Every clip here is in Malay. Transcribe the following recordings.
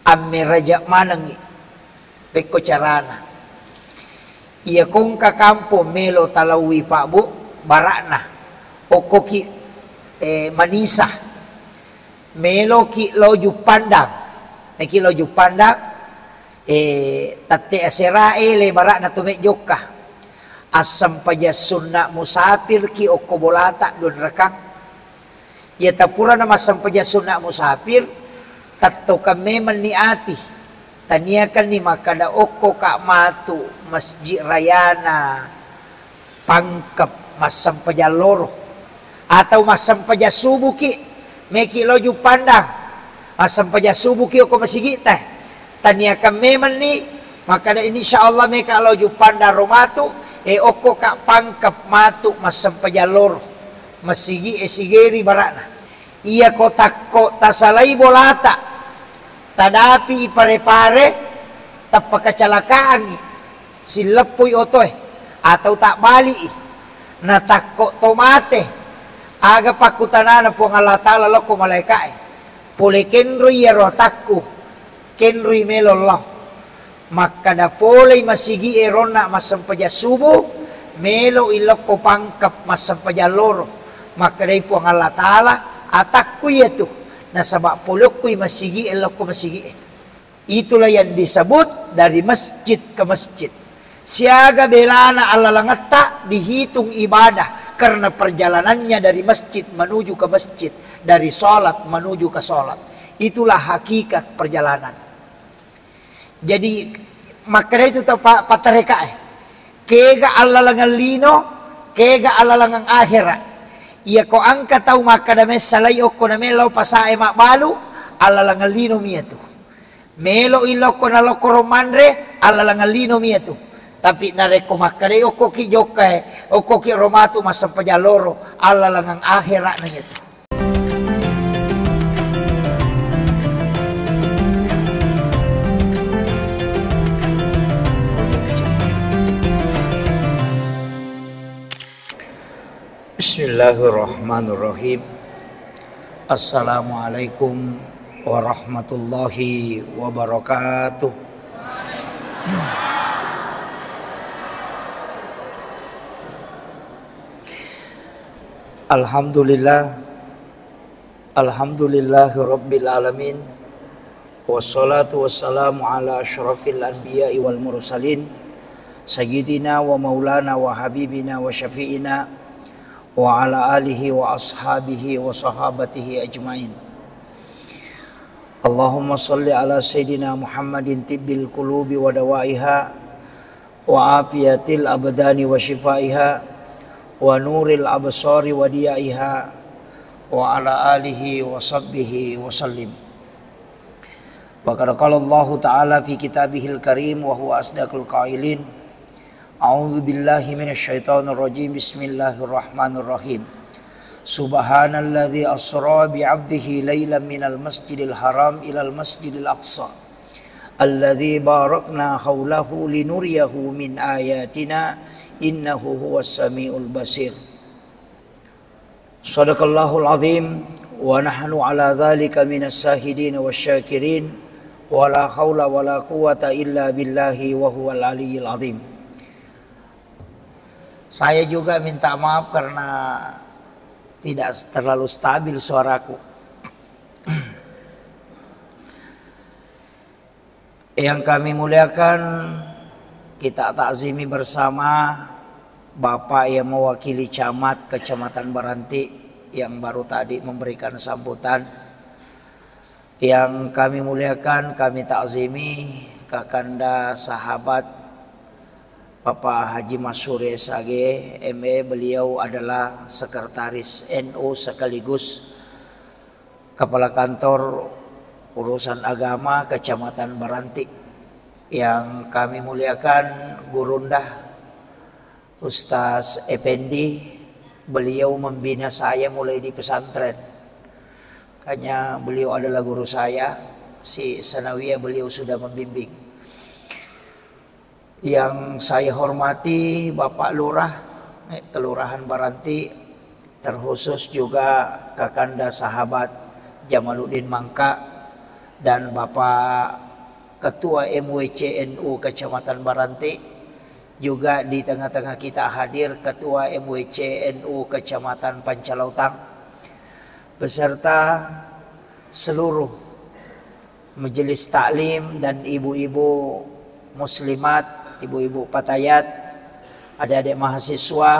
amme raja manangi peko carana iya kong ka kampo melo talawi pak bu barakna okoki manisa melo ki loju pandang neki loju pandang tate aserae le barakna tumek jokka asam paja sunna musafir ki oko bolata don rekang ya tapura nama asam paja sunna musafir tatto kami meniati taniakan ni makada oko kak matu masjid rayana pangkep masam paja loro atau masam paja subuh ki meki loju pandang masam paja subuh ki oko masjid teh taniakan memen ni makada insyaallah meka loju pandang romatu oko kak pangkep matu masam paja loro masjid sigeri barakna iya kotak tasalai bolata tadapi ipare-pare tapa kecelakaan silepuy otoy atau tak bali na takko tomate aga pakutanana po Allah taala loko malaikae pole kenro ya rotakku kenro melollah maka da pole masigi erona masampaja subuh melo iloko pangkap masampaja loro maka dai po Allah taala atakku ya tuh nasabak polokui masigi eloko masigi. Itulah yang disebut dari masjid ke masjid. Siaga belana ala langata dihitung ibadah karena perjalanannya dari masjid menuju ke masjid, dari sholat menuju ke sholat. Itulah hakikat perjalanan. Jadi makanya itu patareka kega ala langan lino, kega ala langan akhirat. Ia ko angka tau maka dame salay oko na melo pasae mak balu ala langalino mia tu melo iloko na loko romandre ala langalino mia tu tapi nareko makare oko ki jokai oko ki romatu masampaja loro ala langang akhirat na tu. Bismillahirrahmanirrahim. Assalamualaikum warahmatullahi wabarakatuh. Alhamdulillahi rabbil alamin. Wassalatu wassalamu ala asyrafil anbiya'i wal mursalin sayyidina wa maulana wa habibina wa syafi'ina wa ala alihi wa ashabihi wa sahabatihi ajmain. Allahumma salli ala sayyidina Muhammadin tibbil qulubi wa dawaiha wa afiyatil abdani wa shifaiha wa nuril absari wa diyaiha wa ala alihi wa sahbihi wa sallim. Wa qala Allah ta'ala fi kitabihil karim wa huwa asdaqul qailin. A'udzu billahi minasyaitonir rajim. Bismillahirrahmanirrahim. Subhanalladzi asra bi 'abdihi lailan minal masjidil haram ilal masjidil aqsa alladzi barakna haulahu linuriyahu min ayatina innahu huwas samiul basir. Shadaqallahul azim wa nahnu ala dzalika minas shahidin wasyakirin wa la haula wa la quwata illa billahi wa huwal aliyyil azim. Saya juga minta maaf karena tidak terlalu stabil suaraku. Yang kami muliakan, kita takzimi bersama Bapak yang mewakili camat Kecamatan Baranti yang baru tadi memberikan sambutan. Yang kami muliakan, kami takzimi kakanda sahabat Bapak Haji Masyure Sage ME, beliau adalah sekretaris NU sekaligus kepala kantor urusan agama Kecamatan Baranti. Yang kami muliakan Gurundah Ustaz Effendi, beliau membina saya mulai di pesantren. Makanya beliau adalah guru saya, si Sanawiyah beliau sudah membimbing. Yang saya hormati Bapak Lurah Kelurahan Baranti, terkhusus juga kakanda sahabat Jamaluddin Mangka dan Bapak Ketua MWC NU Kecamatan Barante. Juga di tengah-tengah kita hadir Ketua MWC NU Kecamatan Pancalautang beserta seluruh majelis taklim dan ibu-ibu muslimat, ibu-ibu patayat, adik-adik mahasiswa,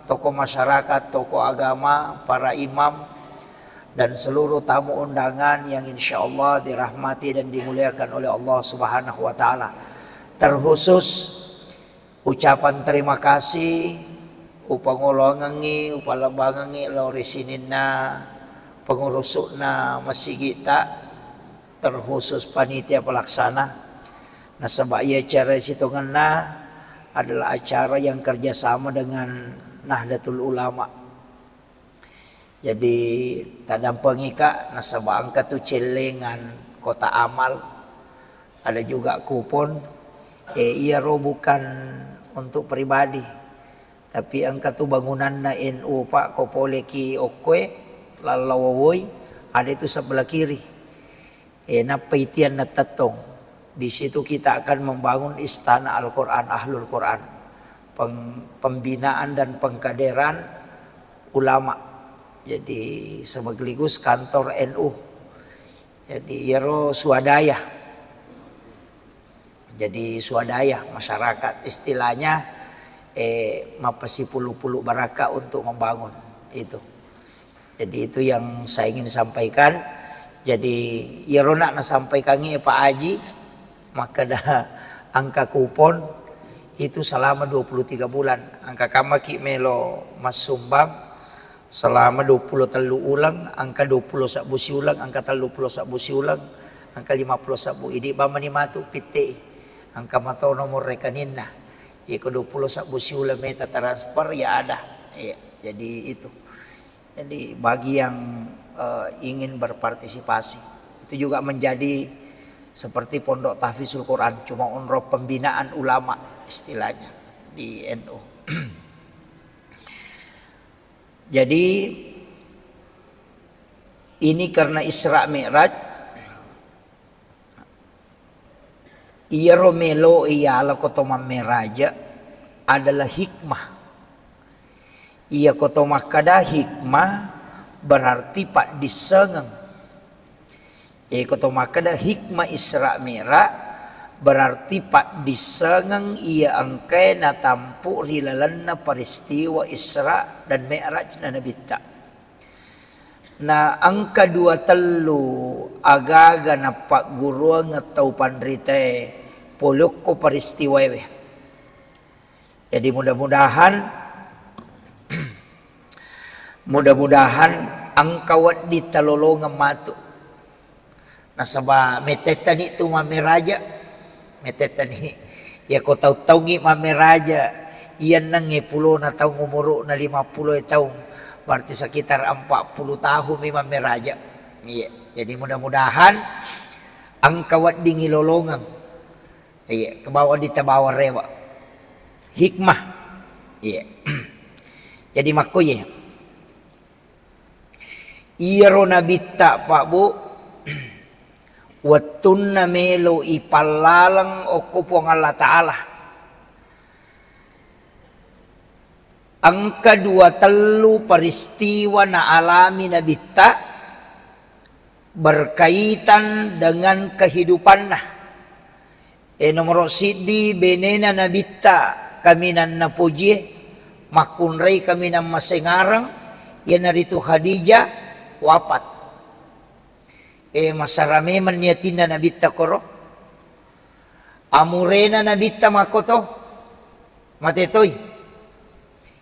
tokoh masyarakat, tokoh agama, para imam, dan seluruh tamu undangan yang insya Allah dirahmati dan dimuliakan oleh Allah Subhanahu wa Ta'ala. Terkhusus ucapan terima kasih upangolongangi, upalabangangi laurisinina, pengurusukna masjid kita, terkhusus panitia pelaksana. Nah, sebab ia acara situnganna adalah acara yang kerjasama dengan Nahdlatul Ulama. Jadi tadam pengika nasabah angka tu celengan kota amal, ada juga kupon. Ia bukan untuk pribadi, tapi angka tu bangunan na NU Pak Kopoleki Okwe lalawoi ada itu sebelah kiri. Na paitian na tatong. Di situ kita akan membangun istana Al-Quran, Ahlul Quran, pembinaan dan pengkaderan ulama. Jadi sekaligus kantor NU. Jadi yero swadaya. Jadi swadaya masyarakat istilahnya mapasi pulu-pulu baraka untuk membangun itu. Jadi itu yang saya ingin sampaikan. Jadi yero nak sampaikan Pak Haji, maka dah angka kupon itu selama 23 bulan. Angka kamaki melo Mas Sumbang selama 23 ulang, angka 20 sabusi ulang, angka 30 sabusi ulang, angka 50 sabu. Idi ba manimatu pite. Angka matau nomor rekeninna. Ya ke 20 sabusi ulang meta transfer ya ada. Ya, jadi itu. Jadi bagi yang ingin berpartisipasi, itu juga menjadi seperti pondok tahfizul Quran, cuma unroh pembinaan ulama istilahnya di NU. Jadi ini karena Isra Mi'raj, ia romelo ialah kotoma meraja adalah hikmah. Ia kotoma kada hikmah berarti pak disengeng. Ia kotoma kada hikmah Isra Mi'raj berarti pak disengeng ia angkai na tampu rilalanna peristiwa Isra dan Mi'raj na nabita. Na angka 23 agaga na pak guru ngatau pandrite poluk ko peristiwa we. Jadi mudah-mudahan angkawat di talolongan matu. Nasaba metetani tu mamiraja. Metetani ya kau tahu ngi mamiraja. Iyan nang 10 na tahun umur na 50 tahun. Berarti sekitar 40 tahun memang raja. Iya. Jadi mudah-mudahan angkawat di ngilolongan. Iya, ke bawah ditabawa rewa. Hikmah. Iya. Jadi makoye. Iro nabita Pak Bu. Watun na melo ipalalang o kupong Allah Ta'ala. Angka 23 peristiwa na alami na bita berkaitan dengan kehidupan na. Nomor sidi benena na bita kami na napuji makunray kami na masengarang yan narito Khadijah wafat. Masarame manyatin na nabita koro. Amurena nabita makoto. Matetoy.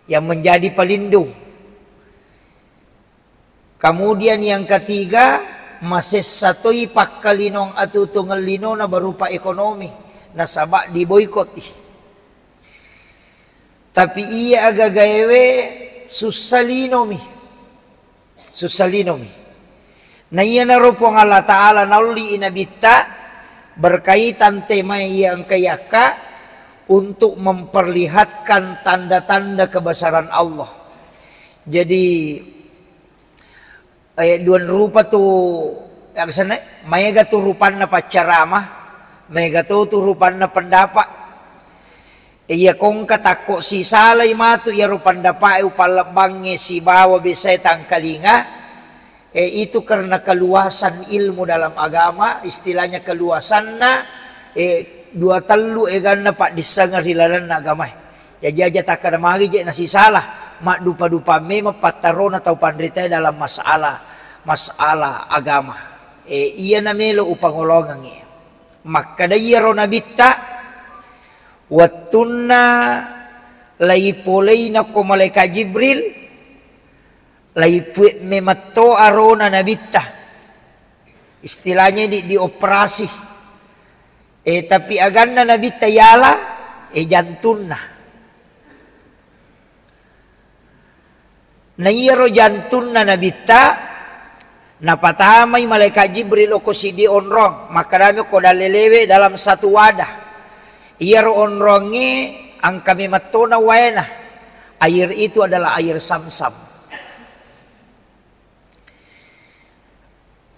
Yang menjadi pelindung. Kemudian yang ketiga, masih satoy pakalinong atutungal lino na berupa ekonomi. Nasabak di boykot. Tapi ia agagawe susalinomi. Susalinomi. Na iya na rupong Allah Ta'ala nauli inabita berkaitan tema yang kayaka untuk memperlihatkan tanda-tanda kebesaran Allah. Jadi duan rupa tu sana maya turupan na pacarama, maya turupan na pendapat. Iya kong katako si salay matu iya rupan dapat upalabangnya si bawa bisay tangkalinga. Itu karena keluasan ilmu dalam agama, istilahnya keluasan na dua telu ganna pak disangar hilalan na agama. Ya jaja tak kada mari je nasi salah mak dupa-dupa memang pattaron atau pandrita dalam masalah agama. Iya na melo upangolongan iya. Maka daya ro nabitta wattunna laipolay na ko malaikat Jibril laipuit memato arona nabitta. Istilahnya dioperasi. Tapi aganna nabitta yala jantunna. Na iyaro jantunna nabitta napatamay malaikat Jibril o kusidi onrong. Makarami ko dalelewe dalam satu wadah. Iyaro onrongi ang kami matona wayana. Air itu adalah air Samsam.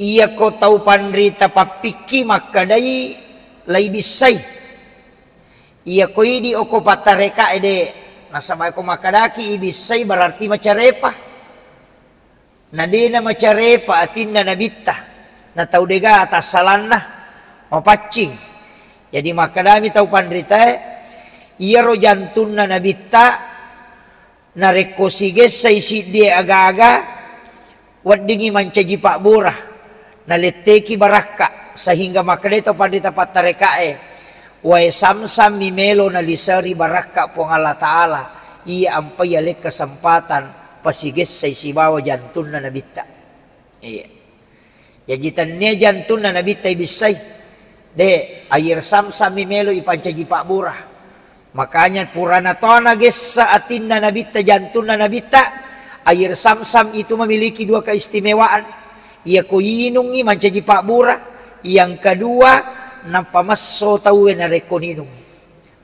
Iya ko tahu pandrita papiki makadai lay bisay. Iya ko idi oko patareka ede nasabay ko makadaki ibisay berarti macarepa. Nadina macarepa atin na nabitta. Na tahu dega atas salan na mapacing. Jadi makadami tahu pandrita iya ro jantun na nabitta na rekosiges sa isi dia aga-aga wadingi mancaji pak burah. Naleteki baraka sehingga makadito pandita patarekae wae Samsam mimelo nalisari baraka po ng Allah Ta'ala iya ampay alik kesempatan pasigis sa isibawa jantun na nabita. Iya. Yajitan niya jantun na nabita ibisay de air Samsam mimelo ipancaji pak burah. Makanya purana to nagis sa atin na nabita jantun na nabita air Samsam itu memiliki dua keistimewaan. Ia ko inungi mancaji pak bura. Yang kedua napamasso tawe na rekoninungi.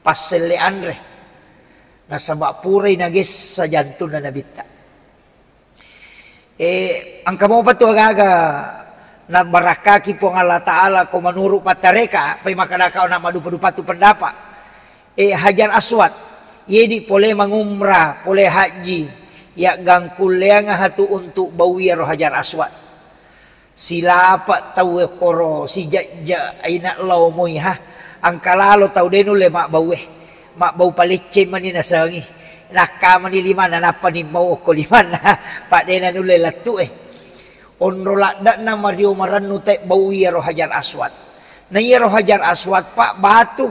Pasele andre. Nasabak puray nagis sa jantun na nabita. Ang kamo pa to agaga na barakaki po ng Allah Ta'ala ko manuro patareka pay makadakaw na madupa-dupa to pendapa. Hajar Aswad. Yedi pole mangumra, pole haji. Ya gangkulya nga hatu untuk bawiro Hajar Aswad. Sila pa tawe koro si jaja ay na law mo ha. Ang kalalo taw denule makbawe. Makbaw palitse man ni nasangi. Nakama ni lima na napanin mo ko lima na. Pade na nule latu Onro lakda na Mario maranu te bawi ro Hajar Aswad. Na ro Hajar Aswad pak batu.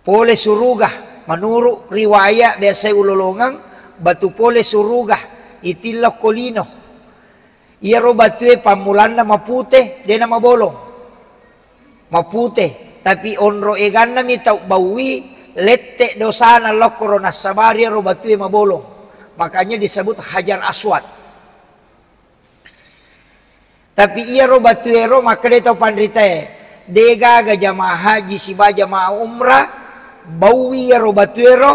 Pole surugah. Manuru riwaya biasa ulolongang. Batu pole surugah. Itilok kolino. Iya ro batue pamulan na mapute de na mabolong. Mapute tapi onro egan na mitau bawi lette dosana lokoro na sabari ro batue mabolong. Makanya disebut Hajar Aswad. Tapi iya ro batue ro makade tau pandrita dega ga jamaah haji siba jamaah umrah bawi ro batue ro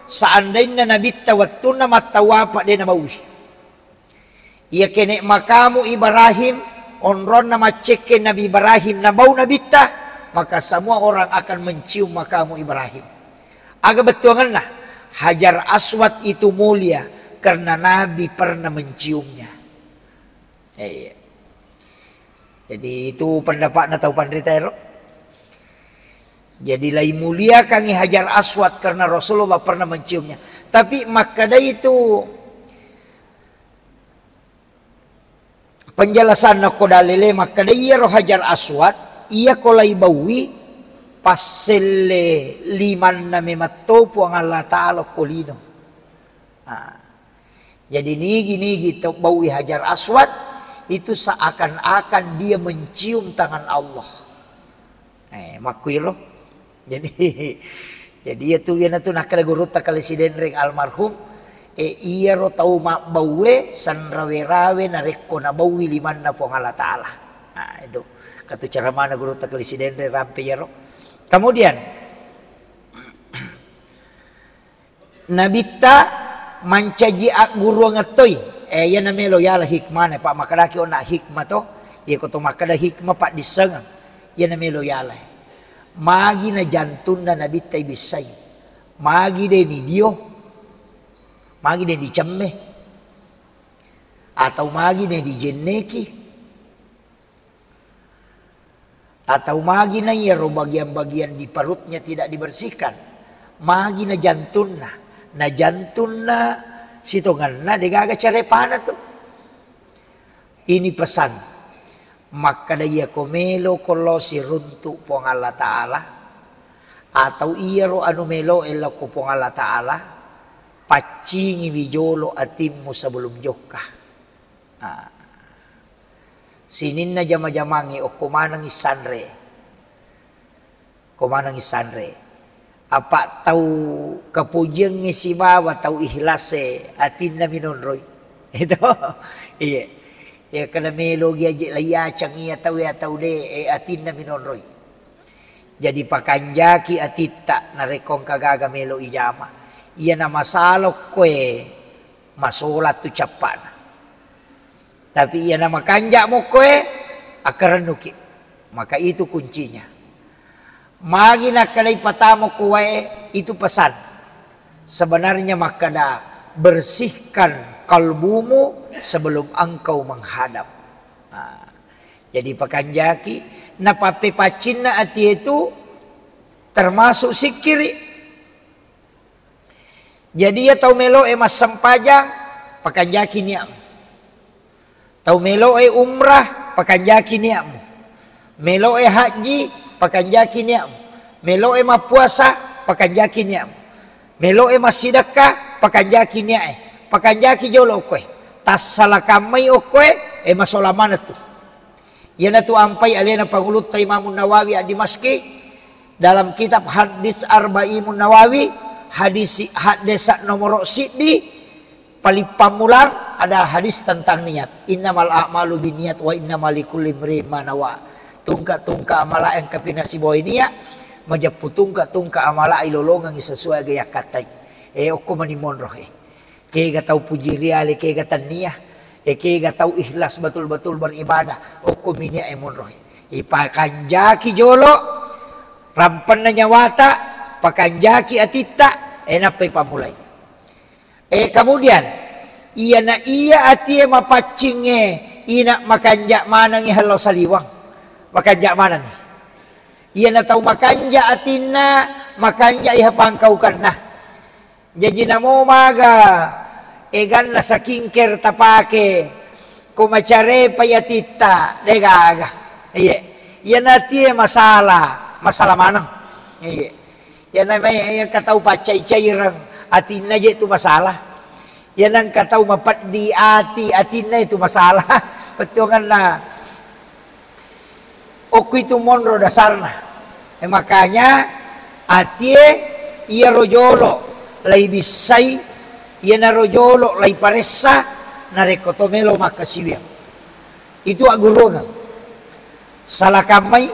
seandainya nabitta wattuna mattawapa de na bawi. Ia kene makamu Ibrahim onron nama ceke Nabi Ibrahim na bau nabita maka semua orang akan mencium makamu Ibrahim. Agak betulan lah Hajar Aswad itu mulia karena Nabi pernah menciumnya. Jadi itu pendapat na tahu pandrita ero. Jadi lai mulia kangi Hajar Aswad karena Rasulullah pernah menciumnya. Tapi makada itu penjelasan na ko dalile maka iya ro Hajar Aswad iya ko lay bawi paselle liman na memato po ang Allah Ta'ala kolino. Jadi nigi to bawi Hajar Aswad itu seakan-akan dia mencium tangan Allah. Makwiro. Jadi itu yana tu nakala guru takali sidenreng almarhum iya ro tau bawe san rawe-rawe na rekko na bawi liman na po ng Allah Ta'ala. Itu katu cara mana guru takali sidenreng rampe ya ro. Kemudian nabita mancaji guru ngatoy yan na melo yala hikmah na pak makadaki o na hikmah to Ia koto makada hikmah pak disengang. Ia na melo yalay. Magi na jantun na nabitay bisay. Magi de ni Dio. Magi de di cemme. Atau magi de di jenneki. Atau magi na yero bagian-bagian di perutnya tidak dibersihkan. Magi na jantun na. Na jantun na sitongan na degaga carepana tuh. Ini pesan. Maka dia komelo kolo si runtuk pong Allah Ta'ala. Atau iya ro anu melo elok pong Allah Ta'ala. Pacingi wijolo atimmu sebelum jokah. Sinin na jama-jamangi o kumanang isanre. Kumanang isanre. Apa tahu kepujian si bawa tahu ihlase atin na minonroy. Itu. Iya. Ya kana melo gi aja laya cang iya tahu ya tahu de atin na minonroy. Jadi pakanjaki atita narekong kagaga melo ijama. Iya na masalok kue masolat tu capan. Tapi iya na makanja mo kue akaranuki. Maka itu kuncinya. Magi na kalay patamo kue itu pesan. Sebenarnya makada bersihkan kalbumu sebelum engkau menghadap. Jadi pakanjaki napapepacin na ati itu termasuk sikiri. Jadi ya tau melo mas sempajang pakanjaki niam. Tau melo umrah pakanjaki niam. Melo haji pakanjaki niam. Melo mapuasa pakanjaki niam. Melo masidakah pakanjaki niam. Pakanjaki jolo kue. Tas salah kamay o kue masolamana tu. Yan na tu ampay alena pagulut tay Imam Nawawi adi maski dalam kitab hadis Arbaimun Nawawi hadis nomor sidi palipamulang ada hadis tentang niat. Innamal a'malu biniat wa innamal likulli imri'in ma nawa. Tungka amala ang kapinasi boy niya majapu tungka amala ilolongang sesuai gaya katay. Oko manimonroh Kaya tahu puji riali, kaya tania, kaya tahu ikhlas betul-betul beribadah. Oko minya emonroh. Pakanjaki jolo, rampan na nyawata, pakanjaki atita, enapay pamulay. Kemudian, iya na iya ati mapacingge, ina makanja manang ihalo saliwang. Makanja manang. Iya na tahu makanja atina, makanja ihapangkau karna. Jadi namo maga egan na sa kingker tapake kumacare payatita degaga. Iya. Yan nati masalah manang. Iya. Yan na may kataw pacay-cayrang atin na itu masalah. Yan ang kataw mapatdi atin na itu masalah. Betungan na oku itu monro dasar na. Makanya atie iya rojolo lay bisay, yan na rojolo, lay paresa, narekotomelo makasibiyang. Itu agurungan. Salah kamay,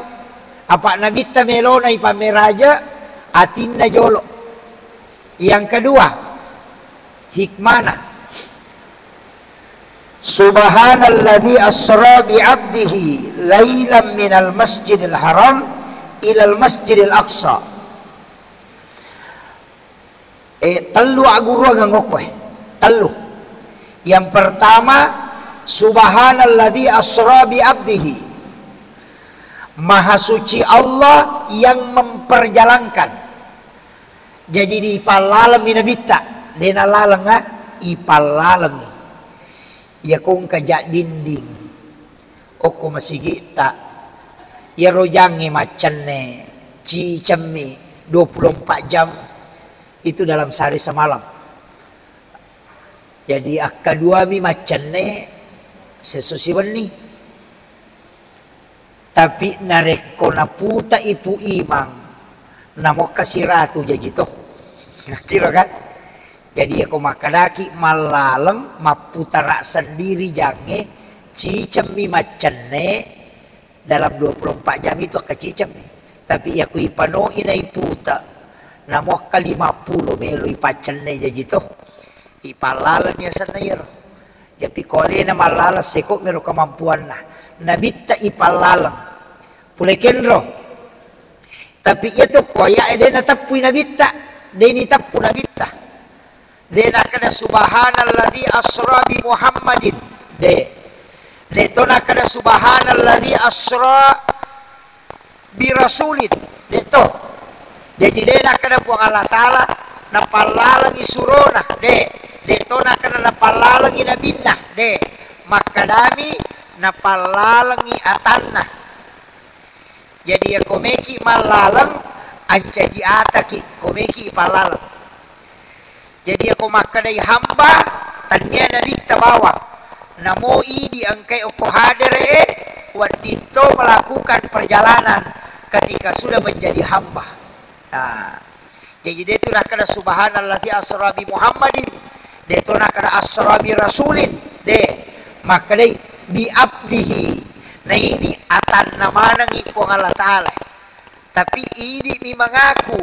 apa nabita melo na ipameraja, atin na jolo. Yang kedua, hikmana. Subhanalladzi asra bi'abdihi laylan minal masjidil haram ilal masjidil aqsa. Telu agurwa ngokwe. Telu. Yang pertama, subhanalladzi asra bi abdihi. Maha suci Allah yang memperjalankan. Jadi di ipalalam minabita. Dena lalanga ipalalam. Ya kung kajak dinding. Oko masigita. Ya rojange macane. Cicami 24 jam. Itu dalam sehari semalam. Jadi kedua mi macane sesusiwan ni. Tapi nareko na puta ipu imang namo kasiratu jadi gitu. Kira kan? Jadi aku makanaki malalem maputara sendiri jange cicem mi macane dalam 24 jam itu kecicem. Tapi aku ipano inai puta. Namo ka 50 melo ipacen na jadi to. Ipalalan niya sa nair. Ya pikole na malalas seko mero kemampuan na. nabitta ipalalang pulai kenro tapi itu koya ede na tapui nabitta de ni tapu nabitta de na kada subhanalladzi asra bi Muhammadin de to na kada subhanalladzi asra bi rasulin de to jadi de na kada puang Allah taala napalalangi surona de to na kada napalalangi nabinna de makadami napalalangi atanna jadi ya komeki malalang ancaji ataki komeki palalang jadi aku makadai hamba tanya nabi tabawa namo di angkai oko hadir wadito melakukan perjalanan ketika sudah menjadi hamba. Nah, jadi dia itu nak kena subhanallazi asra bi Muhammadin, dia itu nak kena asra bi rasulin, maka dia bi abdihi. Nah ini atan nama nang ipo Allah Ta'ala. Tapi ini ni mengaku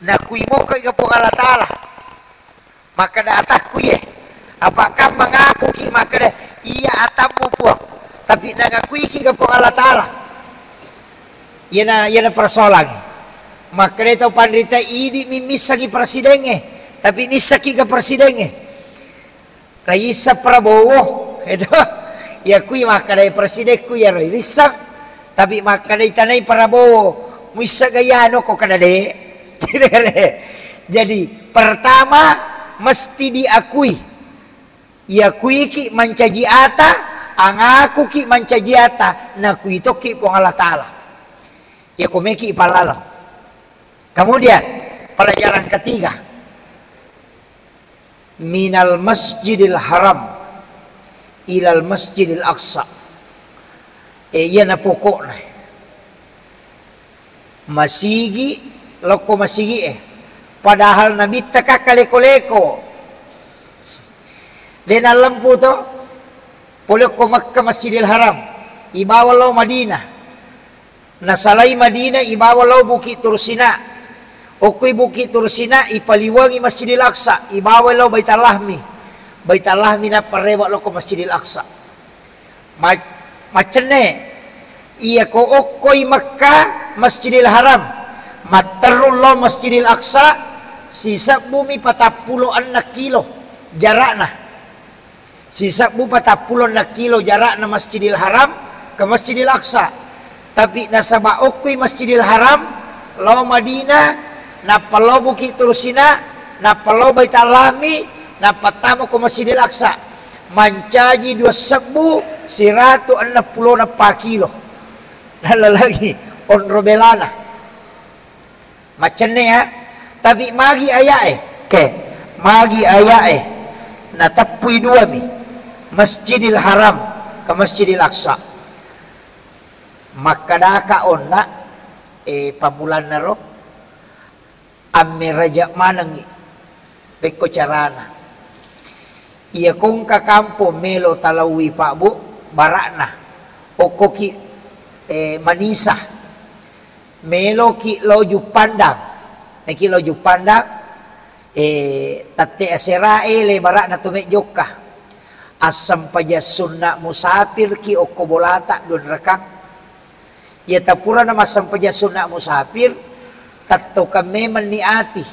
na kuimo kay kapong Allah Ta'ala. Maka na atak kuye. Apakah mengaku ki maka na iya atamu po. Tapi nangakui ki kapong Allah Ta'ala. Yan na persoalan. Maka na ito pandrita ini mimisa ki presidenge. Tapi nisa ki ka presidenge. Kaya sa Prabowo. Ito. Ya kui maka na presiden ku ya risa. Tapi maka na itanay Prabowo. Misa gayano ko kanade. Jadi pertama mesti diakui. Iakui ki mancaji ata, ang aku ki mancaji ata, na kui to ki pong Allah Ta'ala. Ya kumeki ipalalang. Kemudian pelajaran ketiga. Minal masjidil haram ilal masjidil aqsa. Yan na pokok na. Masigi loko masigi padahal nabita ka kaleko-leko din alam po to pulok ko Makkah Masjidil Haram ibawalaw Madinah nasalay Madinah ibawalaw Bukit Tursina okoy Bukit Tursina ipaliwangi Masjidil Aqsa ibawalaw Baitul Lahmi na parewa loko Masjidil Aqsa macene iya ko okoy Makkah Masjidil Haram matarullah Masjidil Aqsa sisa bumi 46 kilo jarakna sisa bumi 46 kilo jarakna Masjidil Haram ke Masjidil Aqsa tapi nasaba okui Masjidil Haram lo Madinah napalo Bukit Tursina napalo Baitul Lahmi napatamo ke Masjidil Aqsa mancaji 2.164 kilo nalalagi onrobelana macam ni tapi magi ayat magi ayat natapui dua mi Masjidil Haram ke Masjidil Aqsa maka daka onna pabulan naro amme raja manangi peko carana iya kong kakampo melo talawi pak bu barakna okoki manisa melo ki loju pandang neki loju pandang tate aserae le barak na tumek joka asam paja sunna musafir ki oko bolata don rekang ya tapura nama asam paja sunna musafir tatto kame maniati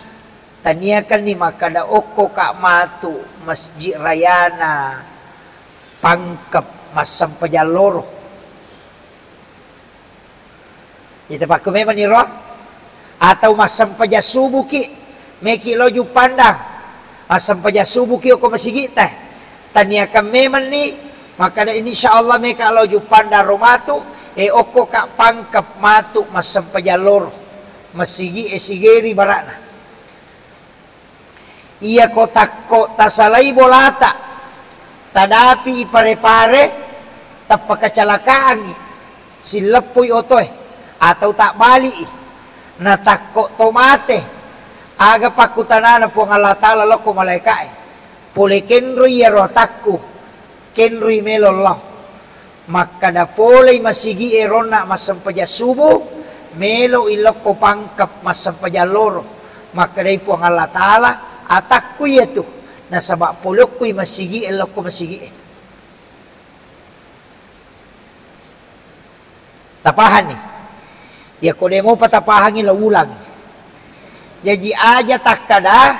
taniakan ni makada oko kak matu masjid rayana pangkep masam paja loro ita pa kame maniro atau masam paja subuh ki meki loju pandang asam paja subuh ki oko masigi teh tania kame mani maka da insyaallah meka loju pandang romatu oko ka pangkap matu masam paja loro masigi sigeri barakna iya kotak tasalai bolata tadapi pare-pare tapakacalakaan silepuy otoy atau tak balik natakko tomate aga pakutanana po Allah Ta'ala loko malaikat pole kenrui ya rotakku kenrui melollah maka da pole masigi erona masampaja subuh melo iloko pangkap masampaja loro maka da po Allah Ta'ala atakku ya tu nasabak polokku masigi eloko masigi tapahan nih. Ya kode mau patapahan ila ulang. Jadi aja tak kada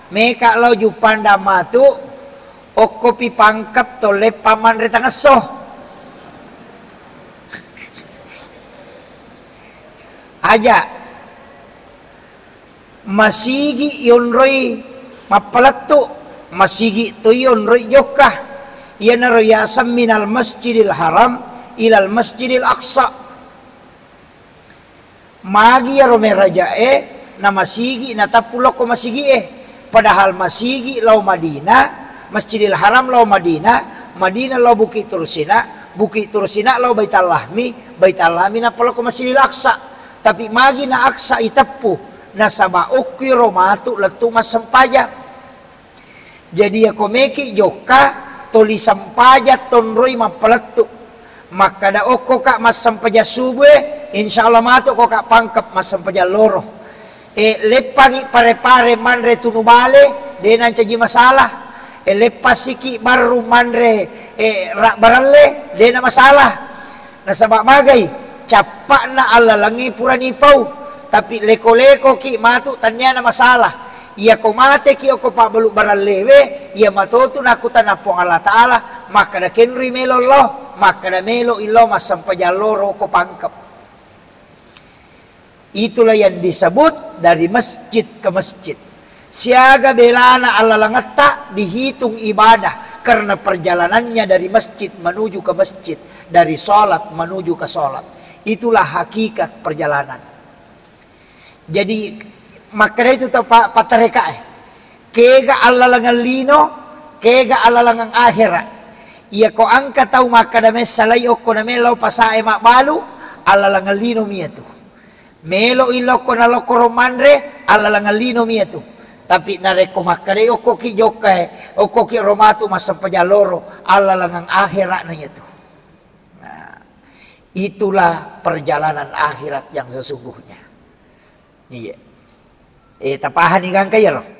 meka lo jupanda matu o kopi pangkap to le paman re tangaso. Aja masigi yonroy mapalatu masigi to yonroy jokah yana royasam minal masjidil haram ilal masjidil aqsa magi ya rome rajae na masigi na tapulok ko masigi padahal masigi law Madinah Masjidil Haram law Madinah Madinah law Bukit Tursina law Baitul Lahmi na pala ko Masjidil Aqsa tapi magi na Aqsa itapu na sama ukki romatu latu masampaja jadi ako meki joka toli sampaja tonroy mapalatu maka da oko ka masampaja subwe insyaallah matu ko ka pangkap masampaja loro lepangi pare-pare manre tunubale denan caji masalah lepasiki baru manre baralle dena masalah nasabak magay capak na alalangi purani pau tapi leko-leko ki matu tanya na masalah iya ko mate ki ko pabalu barallewe iya matotu nakutan po Allah Ta'ala maka da kenri melo Allah maka da melo ilo masampaja loro ko pangkap. Itulah yang disebut dari masjid ke masjid. Siaga belana alalangata dihitung ibadah karena perjalanannya dari masjid menuju ke masjid, dari sholat menuju ke sholat. Itulah hakikat perjalanan. Jadi makanya itu patareka kega alalangan lino, kega alalangan akhirat. Ia ko angka tahu maka dame salay ko na melo pasae makbalu alalangan lino miatu. Melo iloko na loko romandre alalangan lino miatu. Tapi nareko makare oko ki jokai oko ki romatu masampajaloro alalangan akhirat na itu. Nah, itulah perjalanan akhirat yang sesungguhnya. Iya. Tapahan ikan kaya loh.